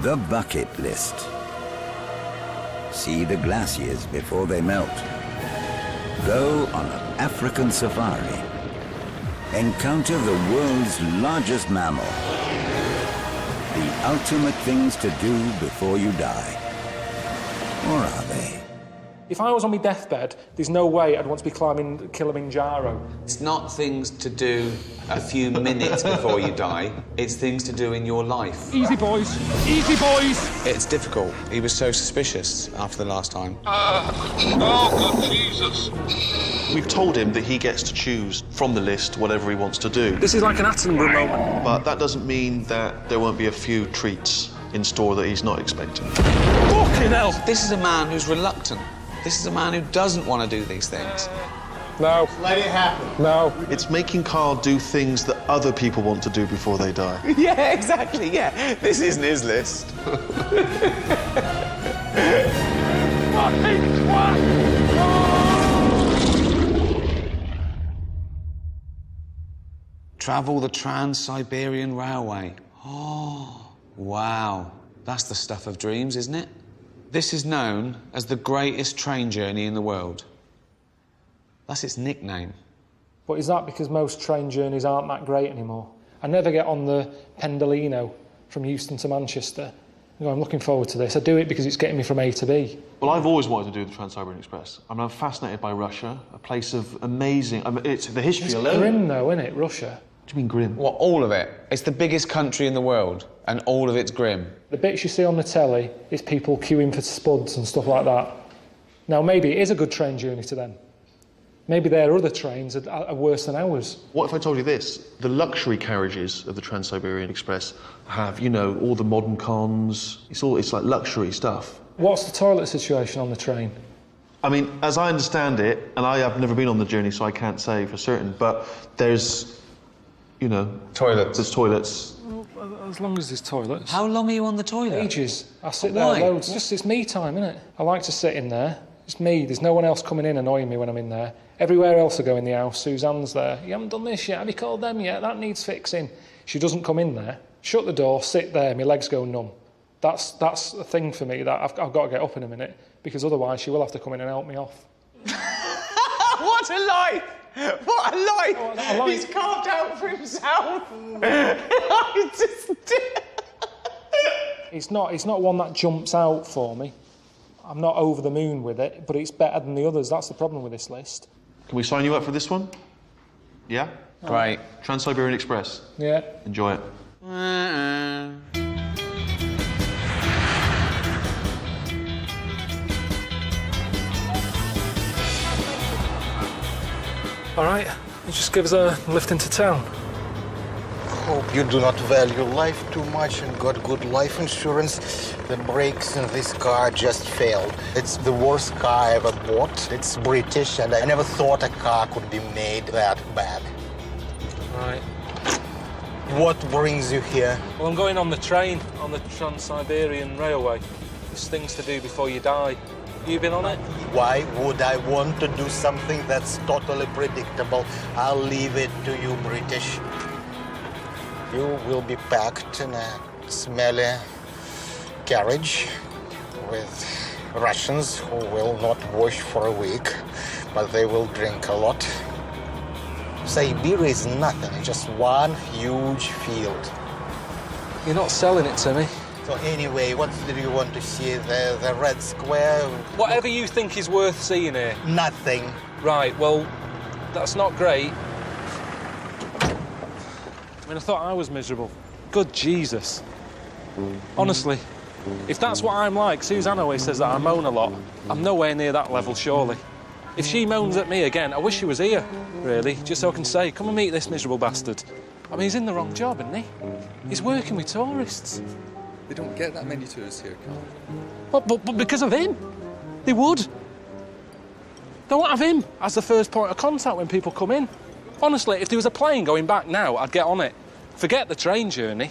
The bucket list. See the glaciers before they melt. Go on an African safari. Encounter the world's largest mammal. The ultimate things to do before you die. Or are they? If I was on my deathbed, there's no way I'd want to be climbing Kilimanjaro. It's not things to do a few minutes before you die. It's things to do in your life. Easy, boys. Easy, boys. It's difficult. He was so suspicious after the last time. Oh, good Jesus. We've told him that he gets to choose from the list whatever he wants to do. This is like an Attenborough moment. But that doesn't mean that there won't be a few treats in store that he's not expecting. Fucking hell. This is a man who's reluctant. This is a man who doesn't want to do these things. No. Let it happen. No. It's making Karl do things that other people want to do before they die. Yeah, exactly, yeah. This isn't his list. Travel the Trans-Siberian Railway. Oh, wow. That's the stuff of dreams, isn't it? This is known as the greatest train journey in the world. That's its nickname. But is that because most train journeys aren't that great anymore? I never get on the Pendolino from Euston to Manchester. You know, I'm looking forward to this. I do it because it's getting me from A to B. Well, I've always wanted to do the Trans-Siberian Express. I'm fascinated by Russia, a place of amazing... it's the history It's alone. grim, though, isn't it, Russia? What do you mean grim? Well, all of it. It's the biggest country in the world, and all of it's grim. The bits you see on the telly is people queuing for spuds and stuff like that. Now, maybe it is a good train journey to them. Maybe their other trains are worse than ours. What if I told you this? The luxury carriages of the Trans-Siberian Express have, you know, all the modern cons. It's like luxury stuff. What's the toilet situation on the train? I mean, as I understand it, and I have never been on the journey, so I can't say for certain, but there's, you know... Toilets. There's toilets. Well, as long as there's toilets. How long are you on the toilet? Ages. I sit there Why? loads. It's me time, isn't it? I like to sit in there. It's me. There's no one else coming in annoying me when I'm in there. Everywhere else I go in the house, Suzanne's there. You haven't done this yet. Have you called them yet? That needs fixing. She doesn't come in there. Shut the door, sit there, my legs go numb. That's a thing for me that I've got to get up in a minute, because otherwise she will have to come in and help me off. What a life! What a life! Oh, He's carved out for himself. It's not one that jumps out for me. I'm not over the moon with it, but it's better than the others. That's the problem with this list. Can we sign you up for this one? Yeah? Great. Trans-Siberian Express. Yeah. Enjoy it. All right, you just give us a lift into town. Hope you do not value life too much and got good life insurance. The brakes in this car just failed. It's the worst car I ever bought. It's British, and I never thought a car could be made that bad. Right. What brings you here? Well, I'm going on the train, on the Trans-Siberian Railway. There's things to do before you die. You been on it? Why would I want to do something that's totally predictable? I'll leave it to you, British. You will be packed in a smelly carriage with Russians who will not wash for a week, but they will drink a lot. Siberia is nothing, just one huge field. You're not selling it to me. So anyway, what do you want to see? The Red Square? Whatever you think is worth seeing here. Nothing. Right, well, that's not great. I mean, I thought I was miserable. Good Jesus. Honestly, if that's what I'm like, Suzanne always says that I moan a lot. I'm nowhere near that level, surely. If she moans at me again, I wish she was here, really, just so I can say, come and meet this miserable bastard. I mean, he's in the wrong job, isn't he? He's working with tourists. They don't get that many tourists here, Karl. But because of him. They would. Don't have him as the first point of contact when people come in. Honestly, if there was a plane going back now, I'd get on it. Forget the train journey.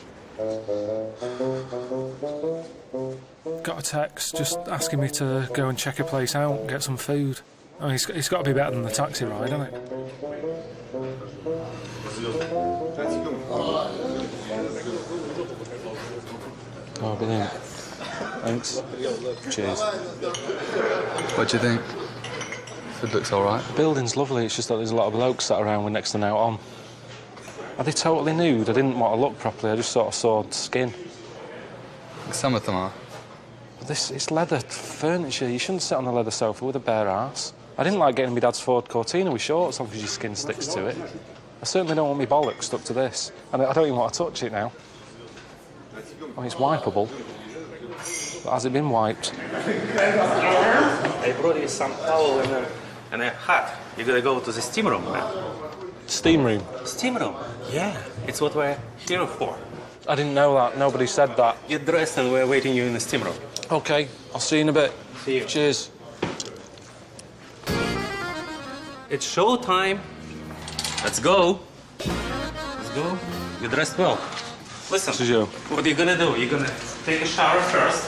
Got a text just asking me to go and check a place out and get some food. Oh, it's got to be better than the taxi ride, hasn't it? Oh, brilliant. Thanks. Cheers. What do you think? Food looks all right. The building's lovely, it's just that there's a lot of blokes sat around with next to no on. Are they totally nude? I didn't want to look properly, I just sort of saw skin. Some of them are. But it's leather furniture, you shouldn't sit on a leather sofa with a bare arse. I didn't like getting my dad's Ford Cortina with shorts on because your skin sticks to it. I certainly don't want my bollocks stuck to this. And I don't even want to touch it now. I mean, it's wipeable. But has it been wiped? I brought you some towel and a hat. You're gonna go to the steam room now. Steam room? Steam room? Yeah. It's what we're here for. I didn't know that. Nobody said that. Get dressed and we're waiting you in the steam room. OK, I'll see you in a bit. See you. Cheers. It's show time. Let's go. Let's go. You dressed well. Listen, This is you. what are you gonna do? You're gonna take a shower first.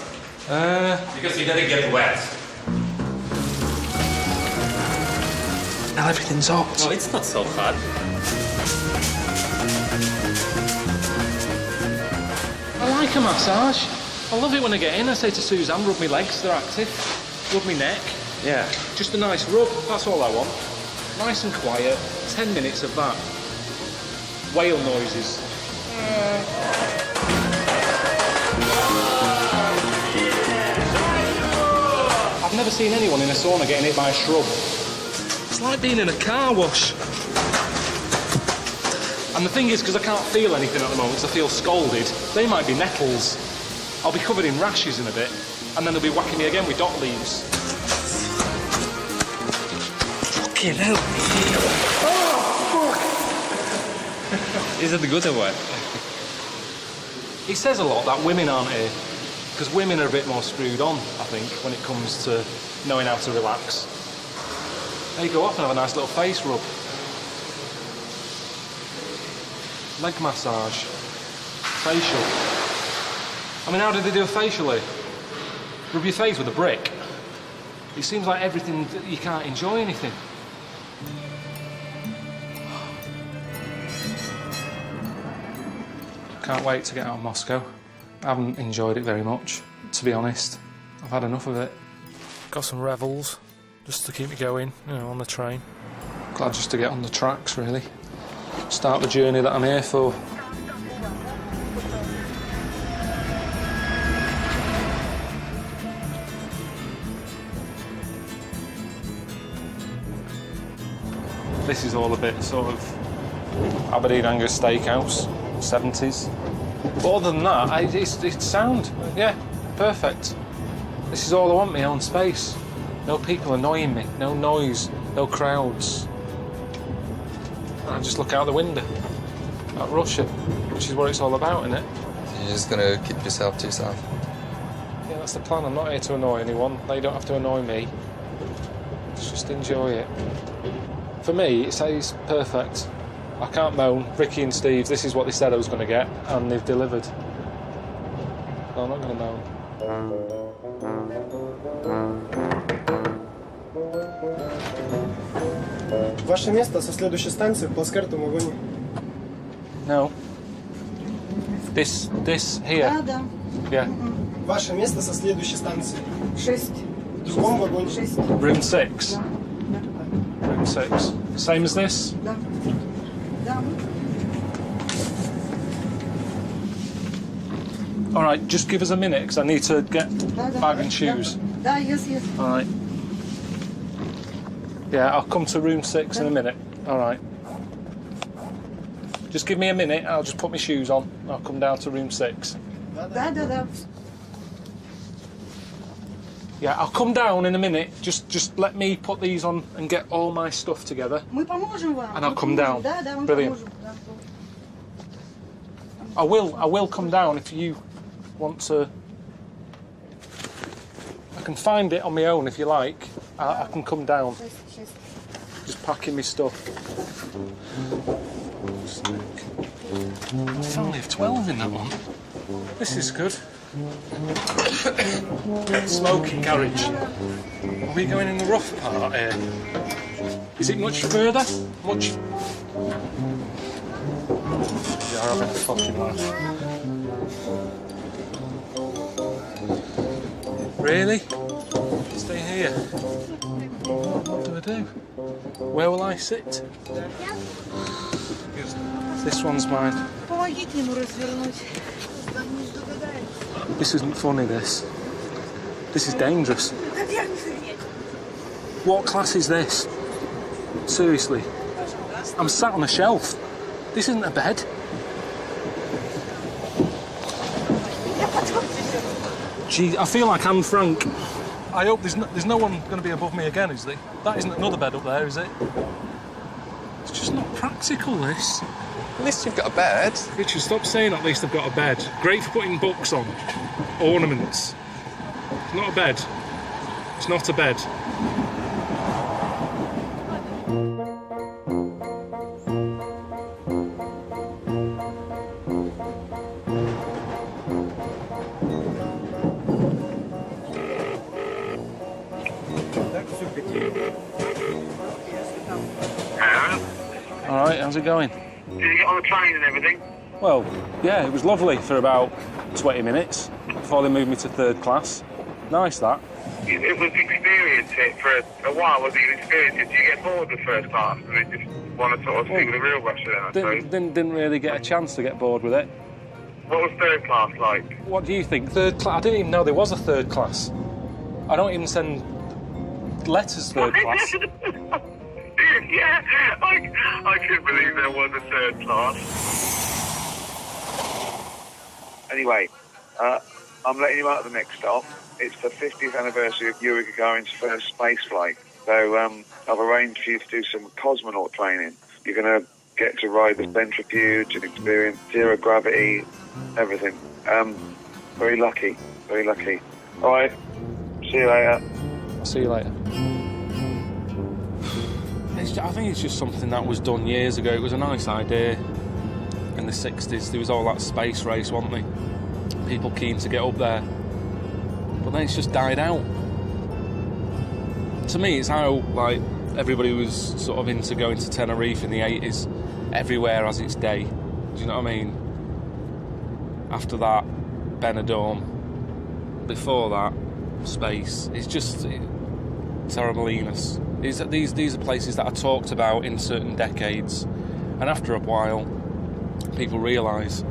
Because you gotta get wet. Now everything's hot. No, it's not so hot. I like a massage. I love it when I get in. I say to Suzanne, rub my legs, they're active. Rub my neck. Yeah. Just a nice rub, that's all I want. Nice and quiet, 10 minutes of that. Whale noises. I've never seen anyone in a sauna getting hit by a shrub. It's like being in a car wash. And the thing is, because I can't feel anything at the moment, because I feel scalded, they might be nettles. I'll be covered in rashes in a bit, and then they'll be whacking me again with dock leaves. Fucking hell. Oh, fuck. Is it good or what? He says a lot that women aren't here, because women are a bit more screwed on, I think, when it comes to knowing how to relax. There you go off and have a nice little face rub. Leg massage. Facial. I mean, how did they do a facial here? Rub your face with a brick. It seems like everything, you can't enjoy anything. Can't wait to get out of Moscow. I haven't enjoyed it very much, to be honest. I've had enough of it. Got some revels, just to keep me going, you know, on the train. Glad just to get on the tracks, really. Start the journey that I'm here for. This is all a bit sort of Aberdeen Angus Steakhouse, 70s. But other than that, it's sound. Yeah, perfect. This is all I want, my own space. No people annoying me, no noise, no crowds. I just look out the window at Russia, which is what it's all about, isn't it? You're just gonna keep yourself to yourself. Yeah, that's the plan. I'm not here to annoy anyone. They don't have to annoy me. Let's just enjoy it. For me, it's perfect. I can't moan. Ricky and Steve, this is what they said I was going to get, and they've delivered. No, I'm not going to moan. Ваше место со следующей станции в плацкартном вагоне. No. This here. Да. Yeah. Ваше место со следующей станции. 6. В другом вагоне. 6. Room 6. Room 6. Same as this? Да. Да. All right, just give us a minute, because I need to get bag and shoes. Да, yes. All right. Yeah, I'll come to room 6 in a minute. All right. Just give me a minute, I'll just put my shoes on. I'll come down to room 6. Да. Yeah, I'll come down in a minute. Just let me put these on and get all my stuff together. Мы поможем вам. And I'll come down. Да, вам Brilliant. поможем. I will come down if you want to. I can find it on my own if you like. I can come down. 6. Just packing my stuff. I only have 12 in that one. This is good. Smoking garage. Are we going in the rough part here? Is it much further? Much? You're having a fucking laugh. Really? Stay here. What do I do? Where will I sit? This one's mine. This isn't funny, this. This is dangerous. What class is this? Seriously. I'm sat on a shelf. This isn't a bed. Gee, I feel like Anne Frank. I hope there's no one going to be above me again, is there? That isn't another bed up there, is it? It's just not practical, this. At least you've got a bed. Richard, stop saying at least I've got a bed. Great for putting books on. Ornaments. It's not a bed. It's not a bed. All right, how's it going? Did you get on the train and everything? Well, yeah, it was lovely for about 20 minutes before they moved me to 3rd class. Nice, that. It was experience it for a while, was it? You experienced it. Did you get bored with 1st class and then just want to sort of stick with the real Russia then, I suppose? Didn't really get a chance to get bored with it. What was 3rd class like? What do you think? 3rd class? I didn't even know there was a 3rd class. I don't even send letters 3rd class. Yeah, I couldn't believe there was a 3rd class. Anyway, I'm letting you out of the next stop. It's the 50th anniversary of Yuri Gagarin's first space flight. So I've arranged for you to do some cosmonaut training. You're going to get to ride the centrifuge and experience zero gravity, everything. Very lucky, very lucky. All right, see you later. I'll see you later. I think it's just something that was done years ago. It was a nice idea in the 60s. There was all that space race, wasn't there? People keen to get up there. But then it's just died out. To me, it's how, like, everybody was sort of into going to Tenerife in the 80s. Everywhere has its day. Do you know what I mean? After that, Benidorm. Before that, space. It's just Torremolinos. These are places that are talked about in certain decades, and after a while, people realise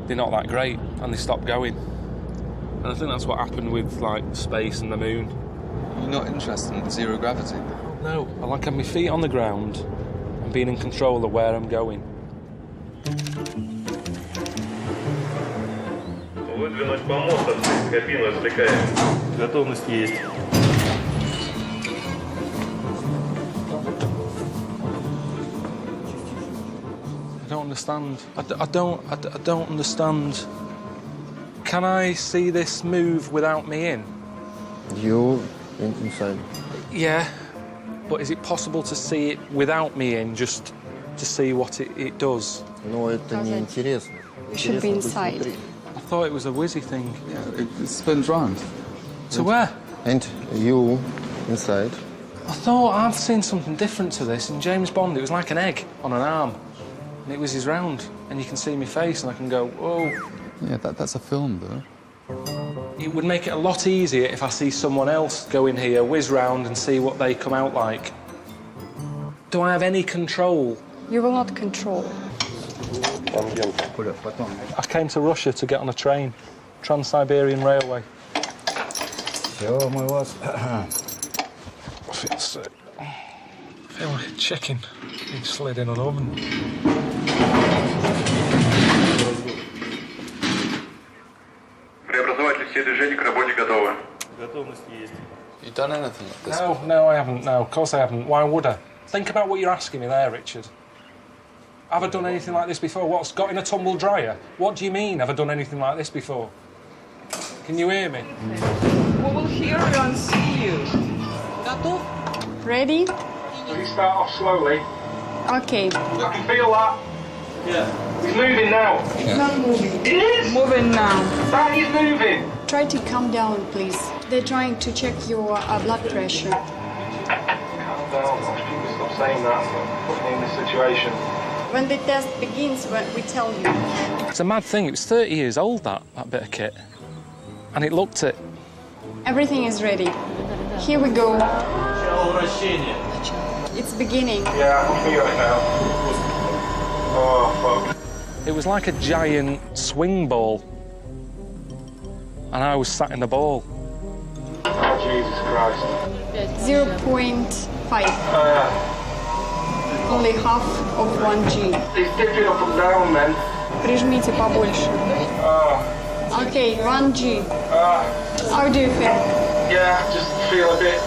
they're not that great, and they stop going. And I think that's what happened with, like, space and the moon. You're not interested in zero gravity? No, I like having my feet on the ground and being in control of where I'm going. Выдвинуть помост, кабину извлекаем. Готовность есть. I don't understand. I don't understand. Can I see this move without me in? You're inside. Yeah, but is it possible to see it without me in, just to see what it does? Но это не интересно. You should be inside. I thought it was a whizzy thing. Yeah, it spins round. To where? And you inside. I thought I'd seen something different to this in James Bond. It was like an egg on an arm. And it whizzes round, and you can see my face, and I can go, whoa. Yeah, that's a film, though. It would make it a lot easier if I see someone else go in here, whiz round, and see what they come out like. Do I have any control? You will not control. I came to Russia to get on a train. Trans-Siberian Railway. I feel sick. I feel like a chicken being slid in an oven. Преобразователь все движения к работе готовы. Готовность есть. You done anything like this? No, I haven't. No, of course I haven't. Why would I? Think about what you're asking me there, Richard. Have I done anything like this before? What's got in a tumble dryer? What do you mean, have I done anything like this before? Can you hear me? We will hear you and see you. Готов? Ready? So you start off slowly. Okay. I can feel that. Yeah. He's moving now. It's not moving. It is? Moving now. That is moving. Try to calm down, please. They're trying to check your blood pressure. Calm down. People stop saying that. Put me in this situation. When the test begins, we tell you. It's a mad thing. It was 30 years old, that bit of kit. And it looked it. Everything is ready. Here we go. It's beginning. Yeah, I'm feeling it now. Oh, fuck. It was like a giant swing ball, and I was sat in the ball. Oh, Jesus Christ. 0.5. Only half of 1G. It's dipping up and down, man. Прижмите побольше. Okay, 1G. How do you feel? Yeah, just feel a bit...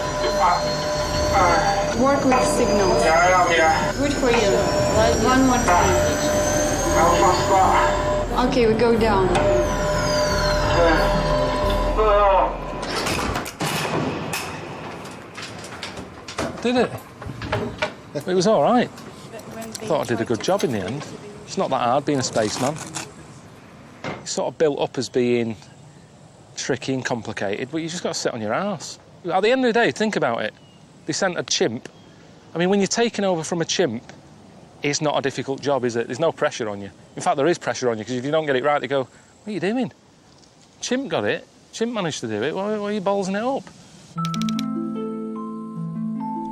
Work with signals. Yeah, I am, yeah. Good for you. One more time. How fast that? Okay, we go down. Did it? It was all right. I thought I did a good job in the end. It's not that hard being a spaceman. It's sort of built up as being tricky and complicated, but you just got to sit on your arse. At the end of the day, think about it. They sent a chimp. I mean, when you're taking over from a chimp, it's not a difficult job, is it? There's no pressure on you. In fact, there is pressure on you, because if you don't get it right, they go, what are you doing? Chimp got it. Chimp managed to do it. Why are you ballsing it up?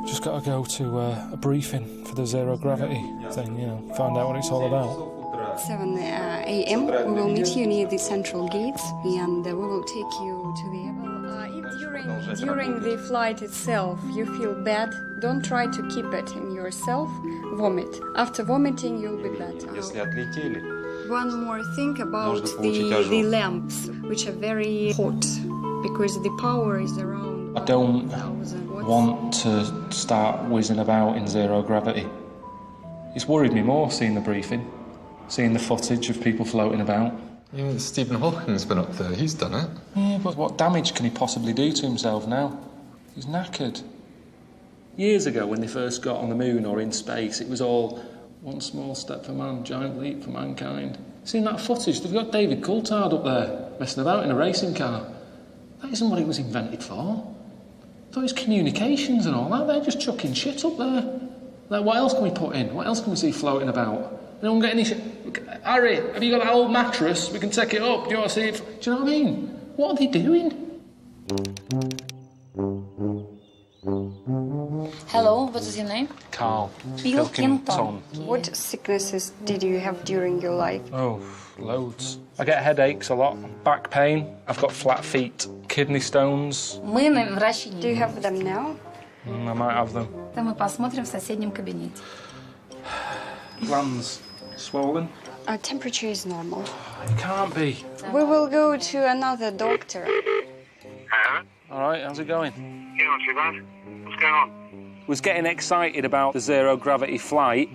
Just got to go to a briefing for the zero gravity thing, you know, find out what it's all about. 7 a.m. We will meet you near the central gates, and we will take you to the... If during the flight itself you feel bad, don't try to keep it in yourself. Vomit. After vomiting, you'll be better. One more thing about the lamps, which are very hot, because the power is around... I don't want to start whizzing about in zero gravity. It's worried me more seeing the briefing, seeing the footage of people floating about. Yeah, Stephen Hawking's been up there, he's done it. Yeah, but what damage can he possibly do to himself now? He's knackered. Years ago, when they first got on the moon or in space, it was all one small step for man, giant leap for mankind. Seen that footage? They've got David Coulthard up there, messing about in a racing car. That isn't what it was invented for. I thought it was communications and all that. They're just chucking shit up there. Like, what else can we put in? What else can we see floating about? They don't get any shit. Harry, have you got that old mattress? We can take it up. Do you want to see it? Do you know what I mean? What are they doing? Hello, what is your name? Karl. Pilkington. What sicknesses did you have during your life? Oh, loads. I get headaches a lot, back pain, I've got flat feet, kidney stones. Мы на врачи. Do you have them now? I might have them. Это мы посмотрим в соседнем кабинете. Glands swollen. Our temperature is normal. It can't be. We will go to another doctor. Hello? All right, how's it going? Yeah, not too bad. What's going on? Was getting excited about the zero gravity flight.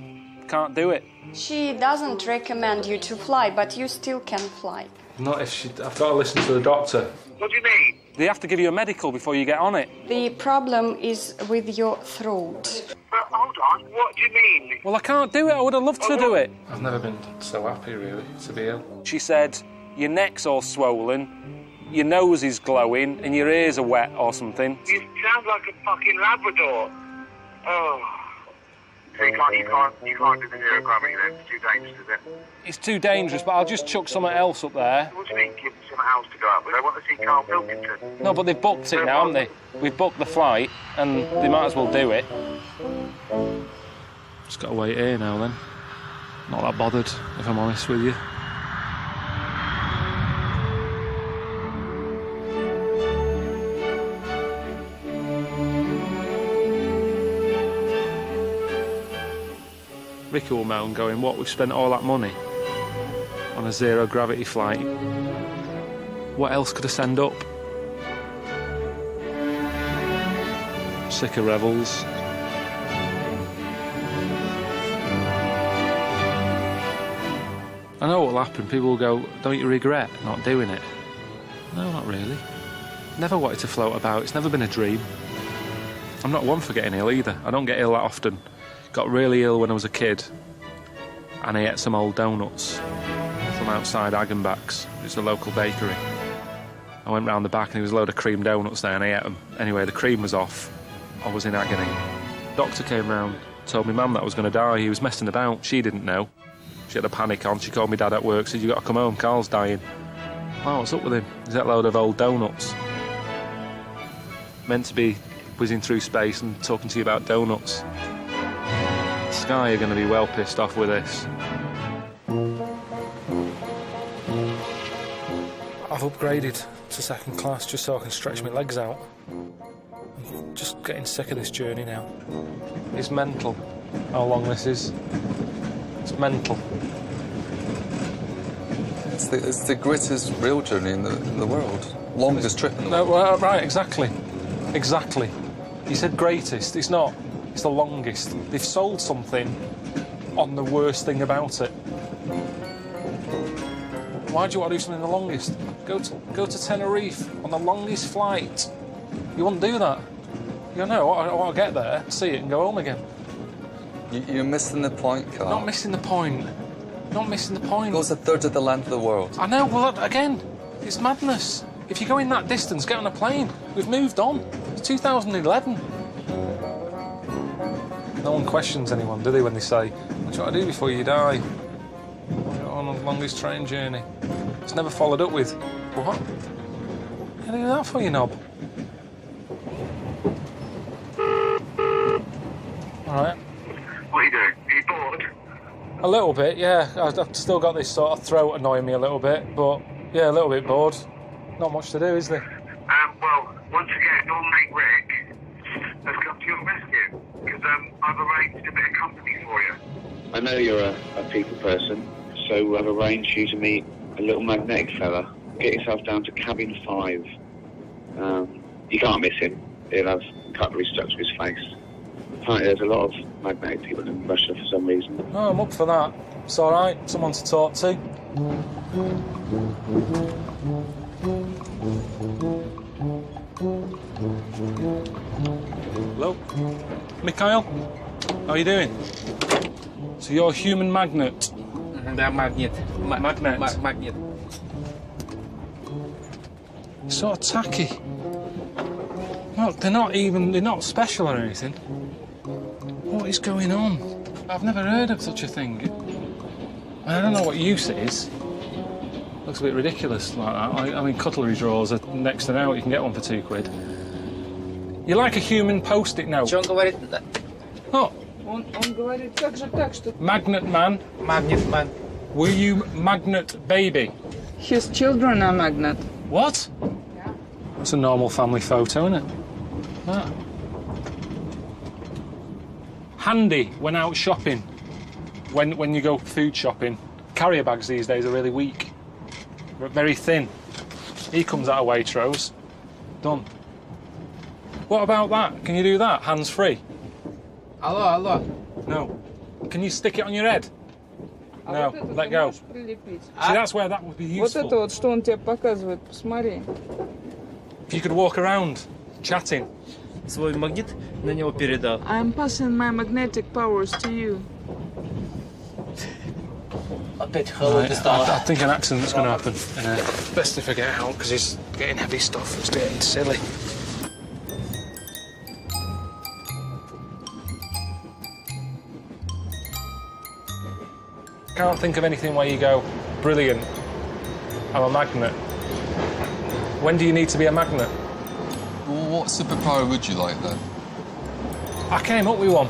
Can't do it. She doesn't recommend you to fly, but you still can fly. Not if she... I've got to listen to the doctor. What do you mean? They have to give you a medical before you get on it. The problem is with your throat. Hold on, what do you mean? Well, I can't do it. I would have loved to do it. I've never been so happy, really, to be ill. She said, your neck's all swollen, your nose is glowing, and your ears are wet or something. You sound like a fucking Labrador. Oh. So you can't do the zero gravity then? It's too dangerous, is it? It's too dangerous, but I'll just chuck something else up there. What do you mean, give them something else to go up with? They want to see Karl Pilkington. No, but they've booked it now, haven't they? We've booked the flight, and they might as well do it. Just got to wait here now, then. Not that bothered, if I'm honest with you. Ricky will moan going, what, we've spent all that money on a zero gravity flight. What else could I send up? Sick of rebels. I know what'll happen. People will go, don't you regret not doing it? No, not really. Never wanted to float about. It's never been a dream. I'm not one for getting ill either. I don't get ill that often. Got really ill when I was a kid, and I ate some old donuts from outside Hagenbach's. It's a local bakery. I went round the back and there was a load of cream donuts there and I ate them. Anyway, the cream was off. I was in agony. Doctor came round, told me mum that I was going to die. He was messing about. She didn't know. She had a panic on. She called me dad at work, said, you got to come home, Karl's dying. Wow, what's up with him? He's ate a load of old donuts. meant to be whizzing through space and talking to you about donuts. Sky are going to be well pissed off with this. I've upgraded to second class just so I can stretch my legs out. I'm just getting sick of this journey now. It's mental how long this is. It's mental. It's the greatest rail journey in the world. Longest trip in the world. Well, right, exactly. Exactly. You said greatest. It's not. It's the longest. They've sold something on the worst thing about it. Why do you want to do something the longest? Go to Tenerife on the longest flight. You wouldn't do that. You go, no, I want to get there, see it, and go home again. You're missing the point, Karl. Not missing the point. Not missing the point. It goes a third of the length of the world. I know, well, again, it's madness. If you're going that distance, get on a plane. We've moved on. It's 2011. No one questions anyone, do they, when they say, what do you want to do before you die? You're on the longest train journey. It's never followed up with, what? How do you do that for, you knob? All right. What are you doing? Are you bored? A little bit, yeah. I've still got this sort of throat annoying me a little bit, but yeah, a little bit bored. Not much to do, is there? Well, once again, your mate Rick has come to your rescue because I've arranged a bit of company for you. I know you're a people person, so I've arranged for you to meet a little magnetic fella. Get yourself down to cabin 5. You can't miss him. He'll have cutlery stuck to his face. Apparently there's a lot of magnetic people in Russia for some reason. Oh, I'm up for that. It's all right. Someone to talk to. Hello? Mikhail? How are you doing? So you're a human magnet? Да, magnet. Magnet? Magnet. Sort of tacky. No, they're not special or anything. What is going on? I've never heard of such a thing. I don't know what use it is. Looks a bit ridiculous like that. I mean, cutlery drawers are next to now. You can get one for £2. You're like a human post-it note. Что он говорит? Oh. Он говорит так же так, что... Magnet man. Magnet man. Were you magnet baby? His children are magnet. What? Yeah. That's a normal family photo, isn't it? Ah. Handy when out shopping. When you go food shopping. Carrier bags these days are really weak. Very thin. He comes out of Waitrose. Done. What about that? Can you do that? Hands free? Алло. No. Can you stick it on your head? No, вот let go. See, that's where that would be useful. Вот это вот, что он тебе показывает, посмотри. If you could walk around, chatting. Свой магнит на него передал. I'm passing my magnetic powers to you. I think an accident's going to happen. Best if I get out, because he's getting heavy stuff. It's getting silly. Can't think of anything where you go, brilliant, I'm a magnet. When do you need to be a magnet? Well, what superpower would you like, then? I came up with one.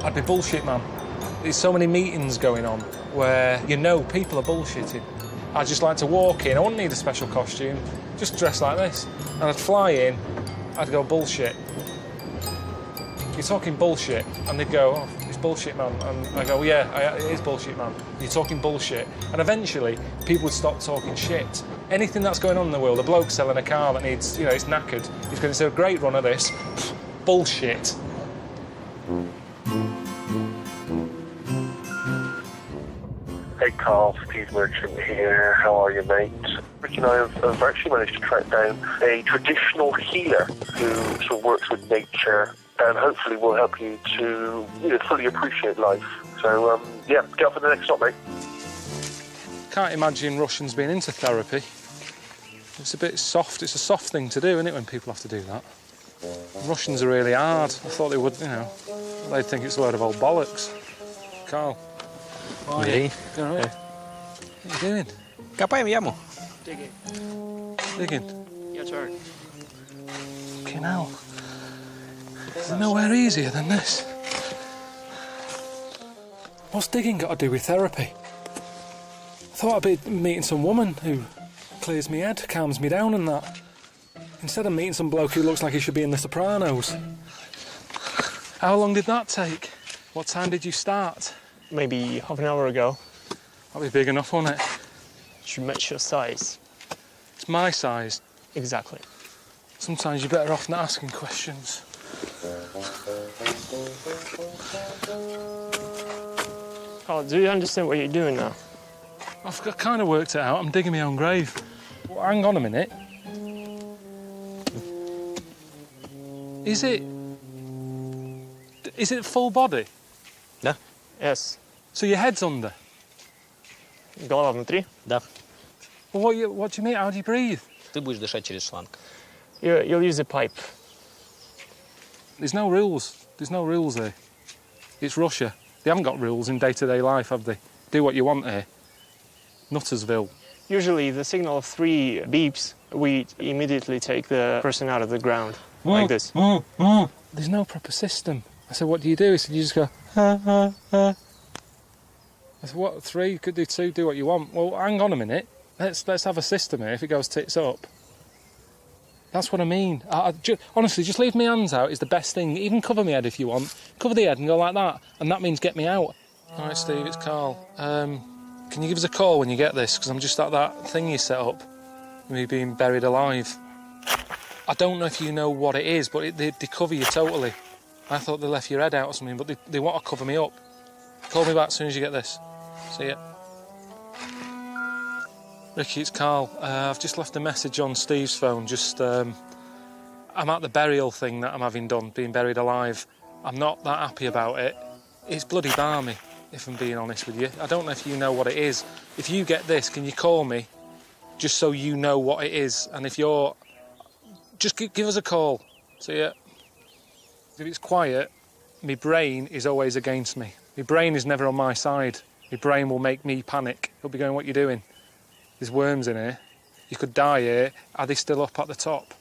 I'd be bullshit, man. There's so many meetings going on where you know people are bullshitting. I'd just like to walk in. I wouldn't need a special costume. Just dress like this. And I'd fly in. I'd go, bullshit. You're talking bullshit. And they'd go, oh, it's bullshit, man. And I go, yeah, it is bullshit, man. You're talking bullshit. And eventually, people would stop talking shit. Anything that's going on in the world, a bloke selling a car that needs, it's knackered. He's going to say, a great run of this. Bullshit. Hey Karl, Steve Merchant here. How are you, mate? Rick and I have actually managed to track down a traditional healer who sort of works with nature and hopefully will help you to fully appreciate life. So, yeah, get up for the next stop, mate. Can't imagine Russians being into therapy. It's a bit soft. It's a soft thing to do, isn't it, when people have to do that? Russians are really hard. I thought they would, they'd think it's a load of old bollocks. Karl. Hey. You all right? What are you doing? Копаем яму. Digging? your turn. Fucking hell. There's nowhere easier than this. What's digging got to do with therapy? I thought I'd be meeting some woman who clears me head, calms me down and that. Instead of meeting some bloke who looks like he should be in The Sopranos. How long did that take? What time did you start? Maybe half an hour ago. That'll be big enough, won't it? Should match your size. It's my size. Exactly. Sometimes you're better off not asking questions. Oh, do you understand what you're doing now? I've kind of worked it out. I'm digging my own grave. Well, hang on a minute. Is it full body? Да. Yes. So your head's under? Голова внутри? Да. Well, what do you mean? How do you breathe? Ты будешь дышать через шланг. You'll use a pipe. There's no rules. There's no rules here. It's Russia. They haven't got rules in day-to-day life, have they? Do what you want here. Nuttersville. Usually, the signal of 3 beeps, we immediately take the person out of the ground, like this. There's no proper system. I said, what do you do? He said, you just go, I said, what, 3? You could do 2, do what you want. Well, hang on a minute. Let's have a system here if it goes tits up. That's what I mean. Honestly, just leave my hands out is the best thing. Even cover my head if you want. Cover the head and go like that. And that means get me out. All right, Steve, it's Karl. Can you give us a call when you get this? Because I'm just at that thing you set up. Me being buried alive. I don't know if you know what it is, but they cover you totally. I thought they left your head out or something, but they want to cover me up. Call me back as soon as you get this. See ya. Ricky, it's Karl. I've just left a message on Steve's phone. I'm at the burial thing that I'm having done, being buried alive. I'm not that happy about it. It's bloody balmy, if I'm being honest with you. I don't know if you know what it is. If you get this, can you call me? Just so you know what it is. And if you're... Just give us a call. See ya. If it's quiet, my brain is always against me. My brain is never on my side. My brain will make me panic. It'll be going, what are you doing? There's worms in here. You could die here. Are they still up at the top?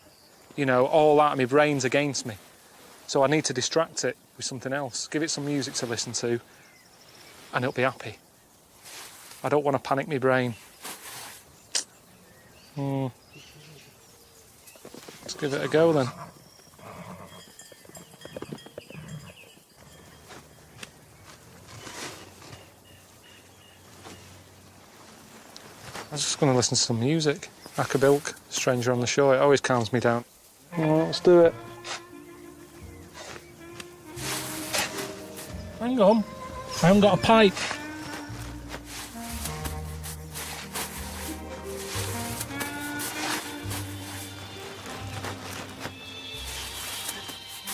You know, all that, my brain's against me. So I need to distract it with something else. Give it some music to listen to, and it'll be happy. I don't want to panic my brain. Let's give it a go then. I was just going to listen to some music. Akabilk, Stranger on the Shore. It always calms me down. Well, let's do it. Hang on. I haven't got a pipe.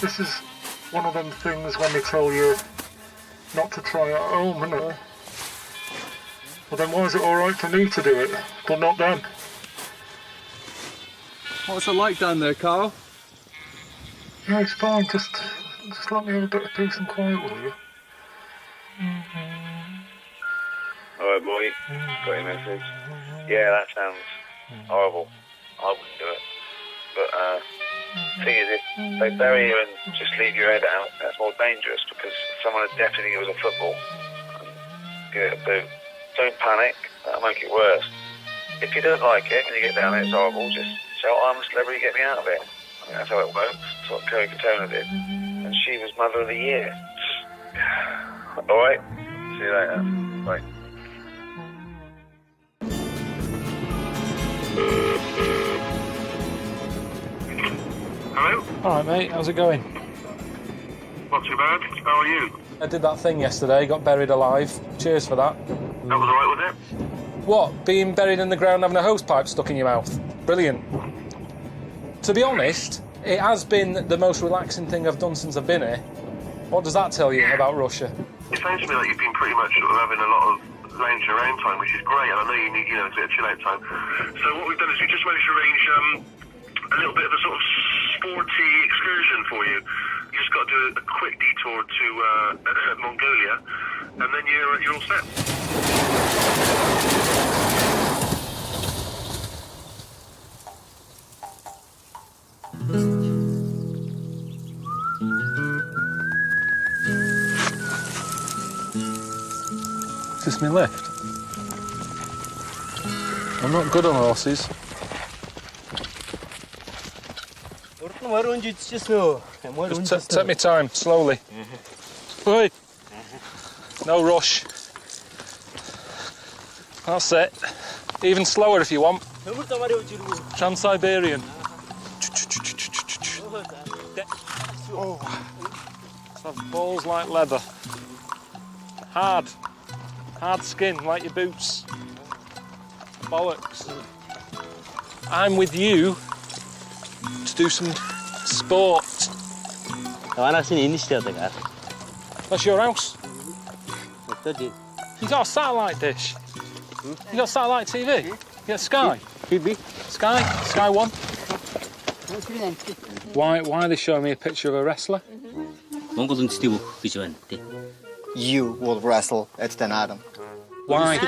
This is one of them things when they tell you not to try at home, isn't it? Well then why is it alright for me to do it, but not them? What's it like down there, Karl? Yeah, it's fine, just let me have a bit of peace and quiet, will you? Alright boy, got your message. Yeah, that sounds horrible. I wouldn't do it. But thing is, if they bury you and just leave your head out, that's more dangerous because someone would definitely think it was a football and give it a boot. Don't panic, that'll make it worse. If you don't like it and you get down there, it's horrible, just shout, I'm a celebrity, get me out of it. I mean, that's how it works. That's what Kerry Katona did. And she was Mother of the Year. Alright, see you later. Bye. Hello? Alright mate, how's it going? Not too bad. How are you? I did that thing yesterday, got buried alive. Cheers for that. That was alright, was it? What, being buried in the ground having a hose pipe stuck in your mouth? Brilliant. To be honest, it has been the most relaxing thing I've done since I've been here. What does that tell you about Russia? It sounds to me like you've been pretty much sort of having a lot of lounging around time, which is great, and I know you need, a bit of chill out time. So what we've done is we just managed to arrange a little bit of a sort of sporty excursion for you. You just got to do a quick detour to Mongolia, and then you're all set. this my lift? I'm not good on horses. Just take me time, slowly. Oi. No rush. That's it. Even slower if you want. Trans-Siberian. Oh. Have balls like leather. Hard. Hard skin, like your boots. Bollocks. I'm with you to do some sport. That's your house? You got a satellite dish? You got satellite TV? You got Sky? Sky? Sky One? Why are they showing me a picture of a wrestler? You will wrestle at Den Adam. Why?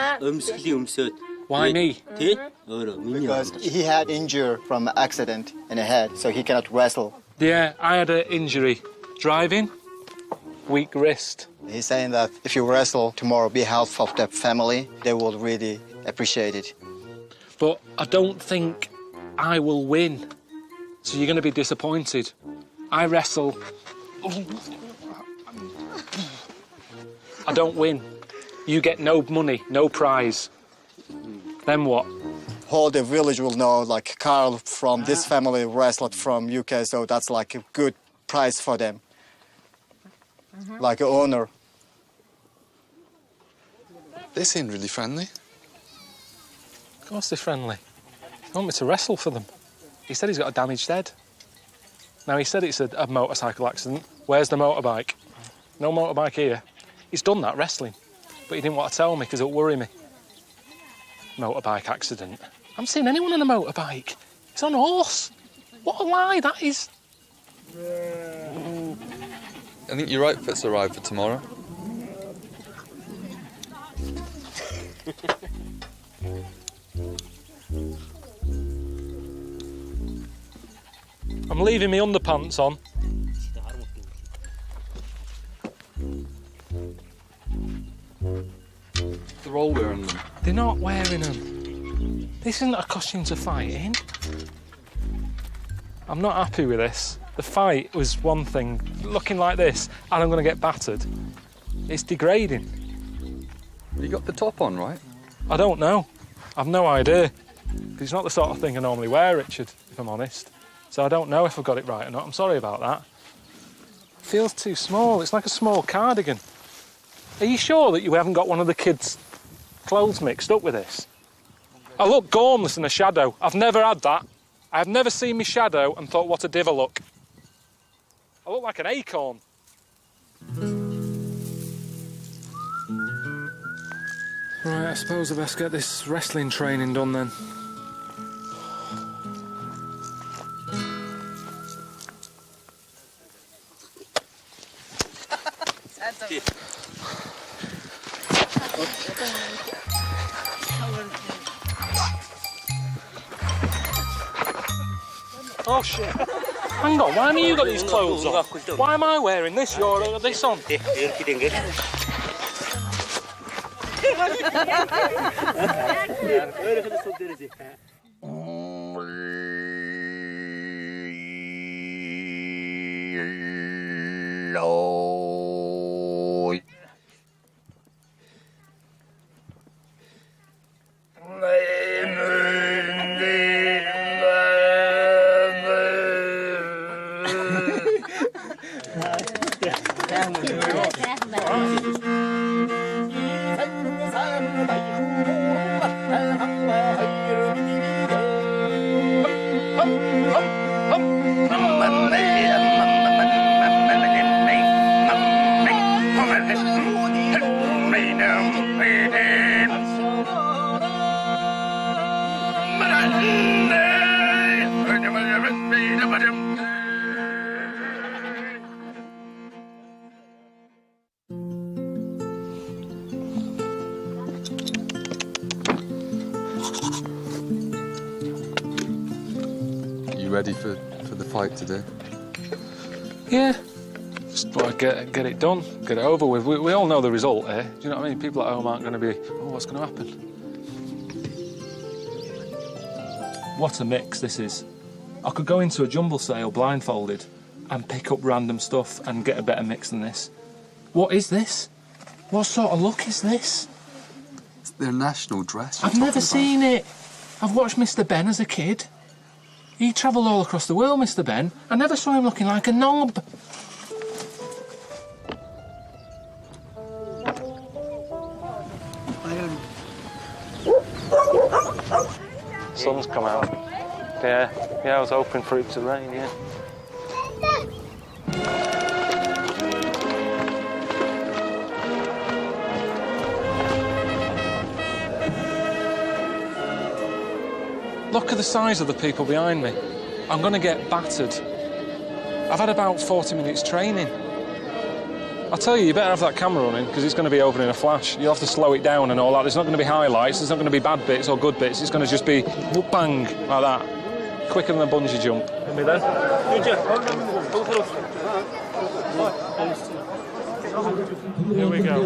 Why me? Because he had injury from an accident in the head, so he cannot wrestle. Yeah, I had an injury. Driving, weak wrist. He's saying that if you wrestle tomorrow, be half of the family, they will really appreciate it. But I don't think I will win. So you're going to be disappointed. I wrestle. I don't win. You get no money, no prize. Then what? Whole the village will know, like Karl from this family wrestled from UK, so that's like a good prize for them. Like an honor. They seem really friendly. Of course they're friendly. They want me to wrestle for them. He said he's got a damaged head. Now, he said it's a motorcycle accident. Where's the motorbike? No motorbike here. He's done that wrestling, but he didn't want to tell me because it'll worry me. Motorbike accident. I haven't seen anyone on a motorbike. It's on a horse. What a lie that is. I think your outfit's arrived for tomorrow. I'm leaving my underpants on. They're all wearing them. They're not wearing them. This isn't a costume to fight in. I'm not happy with this. The fight was one thing. Looking like this, and I'm going to get battered. It's degrading. You got the top on, right? I don't know. I've no idea. It's not the sort of thing I normally wear, Richard, if I'm honest. So I don't know if I've got it right or not. I'm sorry about that. It feels too small. It's like a small cardigan. Are you sure that you haven't got one of the kids' clothes mixed up with this? I look gormless in a shadow. I've never had that. I have never seen me shadow and thought, what a div I look. I look like an acorn. Right, I suppose I best get this wrestling training done then. Oh shit. Hang on, why haven't you got these clothes on? Why am I wearing this? You're this on. You ready for the fight today? Yeah. Just want to get it done, get it over with. We all know the result here. Do you know what I mean? People at home aren't going to be, oh, what's going to happen? What a mix this is. I could go into a jumble sale blindfolded and pick up random stuff and get a better mix than this. What is this? What sort of look is this? It's their national dress. I've never seen it. I've watched Mr. Ben as a kid. He travelled all across the world, Mr. Ben. I never saw him looking like a knob. Sun's come out. Yeah, I was hoping for it to rain, yeah. Look at the size of the people behind me. I'm going to get battered. I've had about 40 minutes training. I'll tell you, you better have that camera running because it's going to be over in a flash. You'll have to slow it down and all that. There's not going to be highlights, there's not going to be bad bits or good bits. It's going to just be bang, like that. Quicker than a bungee jump. Here we go.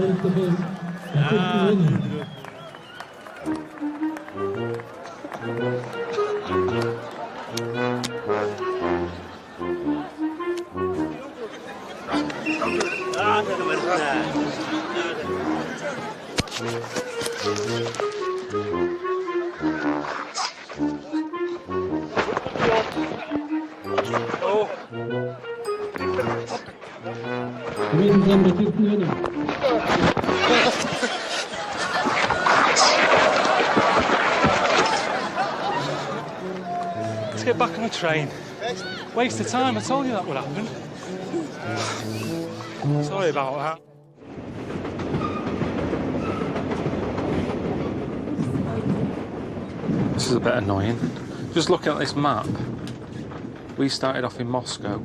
Let's get back on the train. Waste of time, I told you that would happen. Sorry about that. This is a bit annoying. Just looking at this map, we started off in Moscow.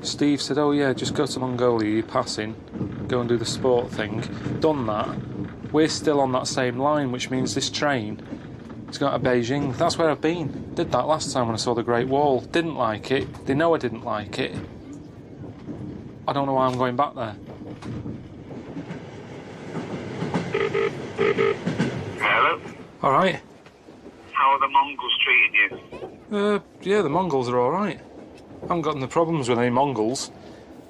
Steve said, oh yeah, just go to Mongolia, you're passing, go and do the sport thing. Done that. We're still on that same line, which means this train is going to Beijing. That's where I've been. Did that last time when I saw the Great Wall. Didn't like it. They know I didn't like it. I don't know why I'm going back there. Hello? All right. How are the Mongols treating you? Yeah, the Mongols are all right. I haven't got no problems with any Mongols.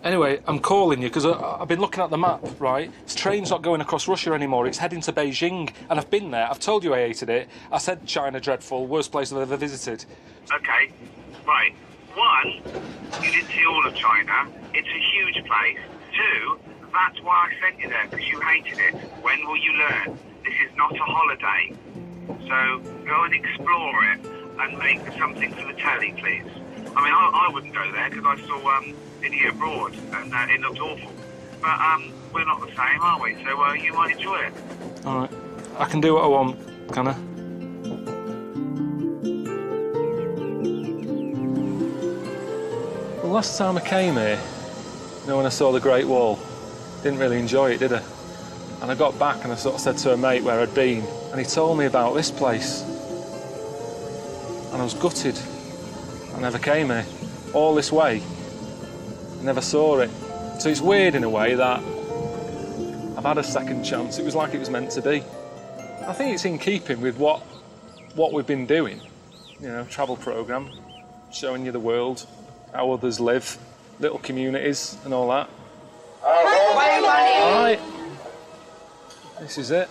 Anyway, I'm calling you because I've been looking at the map, right? This train's not going across Russia anymore. It's heading to Beijing, and I've been there. I've told you I hated it. I said China dreadful, worst place I've ever visited. Okay, right. One, you didn't see all of China. It's a huge place. Two, that's why I sent you there, because you hated it. When will you learn? This is not a holiday. So go and explore it and make something for the telly, please. I mean, I wouldn't go there because I saw Idiot Abroad and it looked awful. But we're not the same, are we? So you might enjoy it. All right. I can do what I want, can I? Well, last time I came here, you know, when I saw the Great Wall, didn't really enjoy it, did I? And I got back and I sort of said to a mate where I'd been, and he told me about this place. And I was gutted. I never came here. All this way. I never saw it. So it's weird in a way that I've had a second chance. It was like it was meant to be. I think it's in keeping with what we've been doing. You know, travel programme, showing you the world, how others live, little communities and all that. All right. This is it.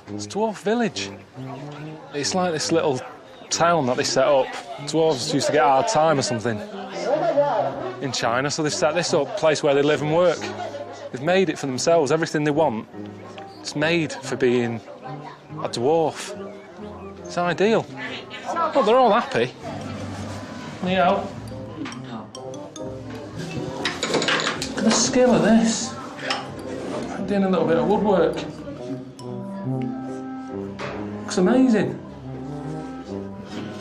It's Dwarf Village. It's like this little town that they set up. Dwarves used to get a hard time or something in China, so they set this up, a place where they live and work. They've made it for themselves, everything they want. It's made for being a dwarf. It's ideal. Well, they're all happy. Leo. Look at the skill of this. I'm doing a little bit of woodwork. Looks amazing.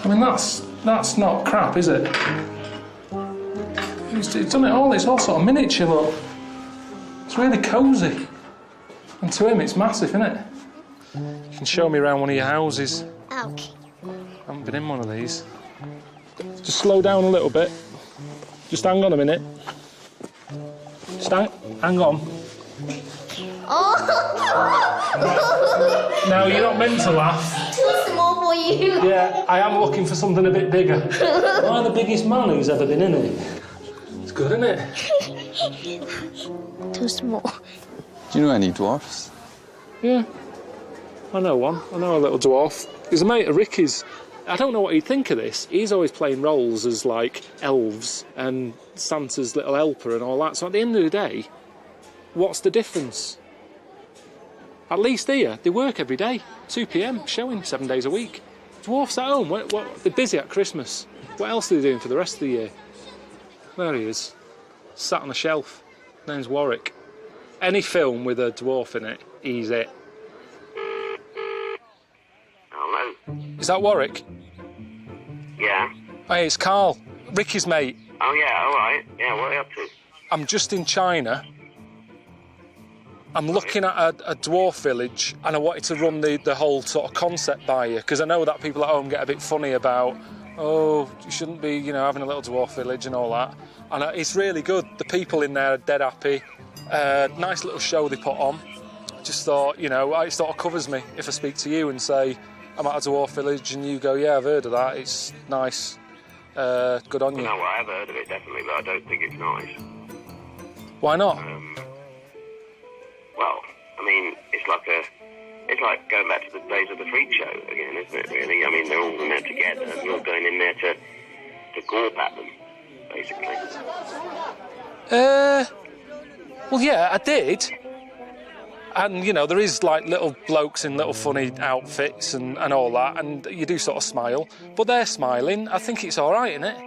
I mean, that's not crap, is it? He's done it all. It's all sort of miniature, look. It's really cosy. And to him, it's massive, isn't it? You can show me around one of your houses. Okay. I haven't been in one of these. Just slow down a little bit. Just hang on a minute. Hang on. Oh! No, you're not meant to laugh. Too small for you. Yeah, I am looking for something a bit bigger. Am I the biggest man who's ever been in it? It's good, isn't it? Too small. Do you know any dwarfs? Yeah. I know one. I know a little dwarf. He's a mate of Ricky's. I don't know what he'd think of this. He's always playing roles as, like, elves and Santa's little helper and all that. So at the end of the day, what's the difference? At least here, they work every day. 2 p.m, showing 7 days a week. Dwarfs at home. They're busy at Christmas. What else are they doing for the rest of the year? There he is. Sat on a shelf. Name's Warwick. Any film with a dwarf in it, he's it. Hello? Is that Warwick? Yeah? Hey, it's Karl. Ricky's mate. Oh, yeah, all right. Yeah, what are you up to? I'm just in China. I'm looking at a dwarf village and I wanted to run the whole sort of concept by you because I know that people at home get a bit funny about, oh, you shouldn't be, you know, having a little dwarf village and all that. And it's really good. The people in there are dead happy. Nice little show they put on. Just thought, you know, it sort of covers me if I speak to you and say, I'm at a dwarf village and you go, yeah, I've heard of that. It's nice. Good on you. No, I have heard of it, definitely, but I don't think it's nice. Why not? Well, I mean, it's like going back to the days of the freak show again, isn't it, really? I mean, they're all in there together and you're going in there to gawp at them, basically. Well, yeah, I did. And, you know, there is, like, little blokes in little funny outfits and all that, and you do sort of smile. But they're smiling. I think it's all right, isn't it?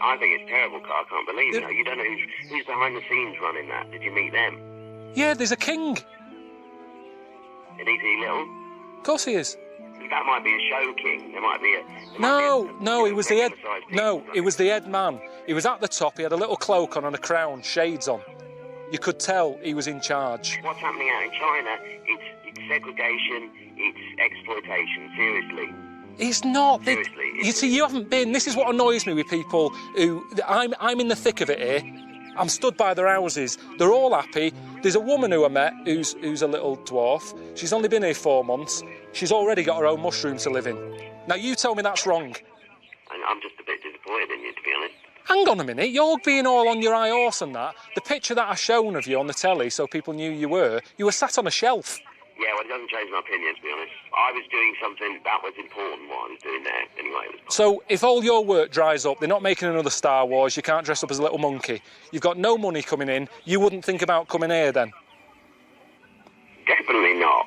I think it's terrible, Karl. I can't believe it. You don't know who's behind the scenes running that. Did you meet them? Yeah, there's a king. And is he little? Of course he is. That might be a show king. There might be a... No, he was the head... No, he was the head man. He was at the top, he had a little cloak on and a crown, shades on. You could tell he was in charge. What's happening out in China, it's segregation, it's exploitation, seriously. It's not. Seriously. You see, you haven't been... This is what annoys me with people who... I'm in the thick of it here. I'm stood by their houses. They're all happy. There's a woman who I met who's a little dwarf. She's only been here 4 months. She's already got her own mushroom to live in. Now, you tell me that's wrong. And I'm just a bit disappointed in you, to be honest. Hang on a minute. You're being all on your high horse and that. The picture that I shown of you on the telly so people knew you were sat on a shelf. Yeah, well, it doesn't change my opinion, to be honest. I was doing something that was important, what I was doing there. Anyway, it was... So, if all your work dries up, they're not making another Star Wars, you can't dress up as a little monkey, you've got no money coming in, you wouldn't think about coming here then? Definitely not.